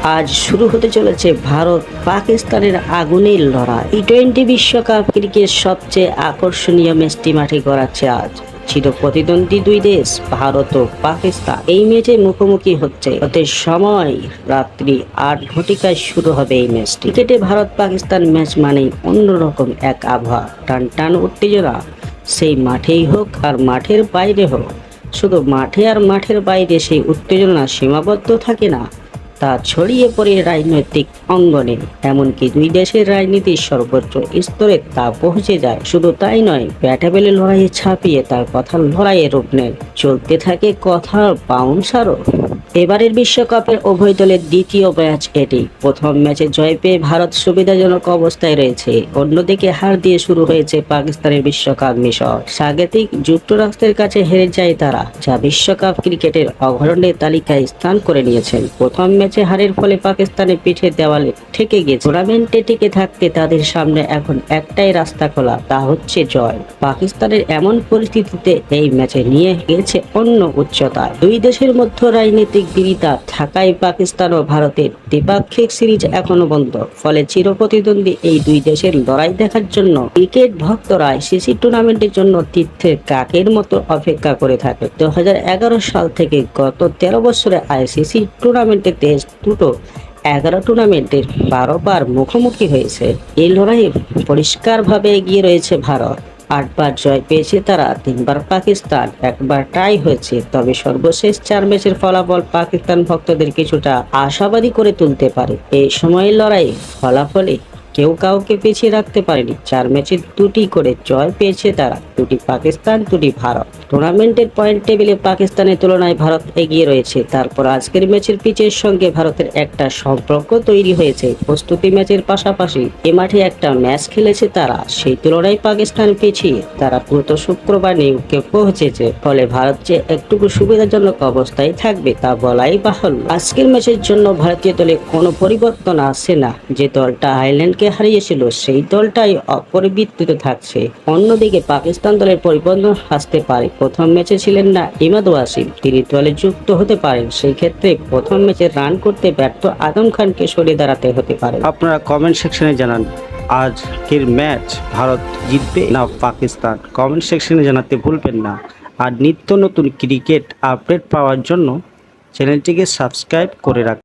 আজ শুরু হতে চলেছে ভারত পাকিস্তানের আগুনের লড়াই। টি-20 বিশ্বকাপ ক্রিকেট সবচেয়ে আকর্ষণীয় ম্যাচটি মাঠে গড়াচ্ছে আজ। চির প্রতিদ্বন্দ্বী দুই দেশ ভারত ও পাকিস্তান এই ম্যাচে মুখোমুখি হচ্ছে। ওদের সময় রাত্রি 8 ঘটিকায় শুরু হবে এই ম্যাচ। ক্রিকেটে ভারত পাকিস্তান ম্যাচ মানেই অন্যরকম এক আবহাওয়া, টান টান উত্তেজনা। সেই মাঠেই হোক আর মাঠের বাইরে হোক, শুধু মাঠে আর মাঠের বাইরে সেই উত্তেজনা সীমাবদ্ধ থাকে না, তা ছড়িয়ে পড়ে রাজনৈতিক অঙ্গনে, এমনকি দুই দেশের রাজনীতির সর্বোচ্চ স্তরে তা পৌঁছে যায়। শুধু তাই নয়, ব্যাটাবেলে লড়াইয়ে ছাপিয়ে তার কথার লড়াইয়ে রূপ নেয়। চলতে থাকে কথার বাউন্সারও। এবারের বিশ্বকাপের উভয় দলের দ্বিতীয় ম্যাচ এটি। প্রথম ম্যাচে জয় পেয়ে ভারত সুবিধাজনক অবস্থায় রয়েছে, অন্যদিকে হার দিয়ে শুরু হয়েছে পাকিস্তানের বিশ্বকাপ মিশন। স্বাগতিক যুক্তরাষ্ট্রের কাছে হেরে যায় তারা, যা বিশ্বকাপ ক্রিকেটের অগ্রণী তালিকায় স্থান করে নিয়েছেন। প্রথম ম্যাচে হারের ফলে পাকিস্তানের পিঠে দেওয়ালে ঠেকে গেছে। টুর্নামেন্টে টিকে থাকতে তাদের সামনে এখন একটাই রাস্তা খোলা, তা হচ্ছে জয়। পাকিস্তানের এমন পরিস্থিতিতে এই ম্যাচে নিয়ে গেছে অন্য উচ্চতায়। দুই দেশের মধ্যে রাজনীতিক বিরিতা থাকায় পাকিস্তান ও ভারতের দ্বিপাক্ষিক সিরিজ এখনো বন্ধ। ফলে চিরপ্রতিদ্বন্দ্বী এই দুই দেশের লড়াই দেখার জন্য ক্রিকেট ভক্তরা আইসিসি টুর্নামেন্টের জন্য তীর্থের কাকের মতো অপেক্ষা করে থাকে। 2011 সাল থেকে গত 13 বছরে আইসিসি টুর্নামেন্টের দেশ দুটো 11 টুর্নামেন্টের 12 বার মুখোমুখি হয়েছে। এই লড়াইয়ে পরিষ্কারভাবে এগিয়ে রয়েছে ভারত। 8 বার জয় পেয়েছে তারা, 3 বার পাকিস্তান, 1 বার টাই হয়েছে। তবে সর্বশেষ 4 ম্যাচের ফলাফল পাকিস্তান ভক্তদের কিছুটা আশাবাদী করে তুলতে পারে। এই সময়ের লড়াই ফলাফলে কেউ কাউকে পিছিয়ে রাখতে পারেনি। 4 ম্যাচে 2টি করে জয় পেয়েছে তারা, 2টি পাকিস্তান, 2টি ভারত। টুর্নামেন্টের পয়েন্ট টেবিলে পাকিস্তানের তুলনায় ভারত এগিয়ে রয়েছে। তারপর আজকের ম্যাচের পিচের সঙ্গে ভারতের একটা সম্পর্ক তৈরি হয়েছে। প্রস্তুতি ম্যাচের পাশাপাশি এ মাঠে একটা ম্যাচ খেলেছে তারা, সেই তুলনায় পাকিস্তান পিছিয়ে। তারা গত শুক্রবার নিউইয়র্কে পৌঁছেছে, ফলে ভারত যে একটুকু সুবিধাজনক অবস্থায় থাকবে তা বলাই বাহুল্য। আজকের ম্যাচের জন্য ভারতীয় দলে কোনো পরিবর্তন আসছে না। যে দলটা আয়ারল্যান্ডকে হারিয়েছিল সেই দলটাই অপরিবর্তিত থাকছে। অন্যদিকে পাকিস্তান দলের পরিবর্তন আসতে পারে। প্রথম ম্যাচে ছিলেন না ইমাদ ওয়াসিম, তিনি দলে যুক্ত হতে পারেন। সেই ক্ষেত্রে প্রথম ম্যাচে রান করতে ব্যর্থ আজম খানকে সরে দাঁড়াতে হতে পারে। আপনারা কমেন্ট সেকশনে জানান আজকের ম্যাচ ভারত জিতবে না পাকিস্তান। কমেন্ট সেকশনে জানাতে ভুলবেন না। আর নিত্য নতুন ক্রিকেট আপডেট পাওয়ার জন্য চ্যানেলটিকে সাবস্ক্রাইব করে রাখুন।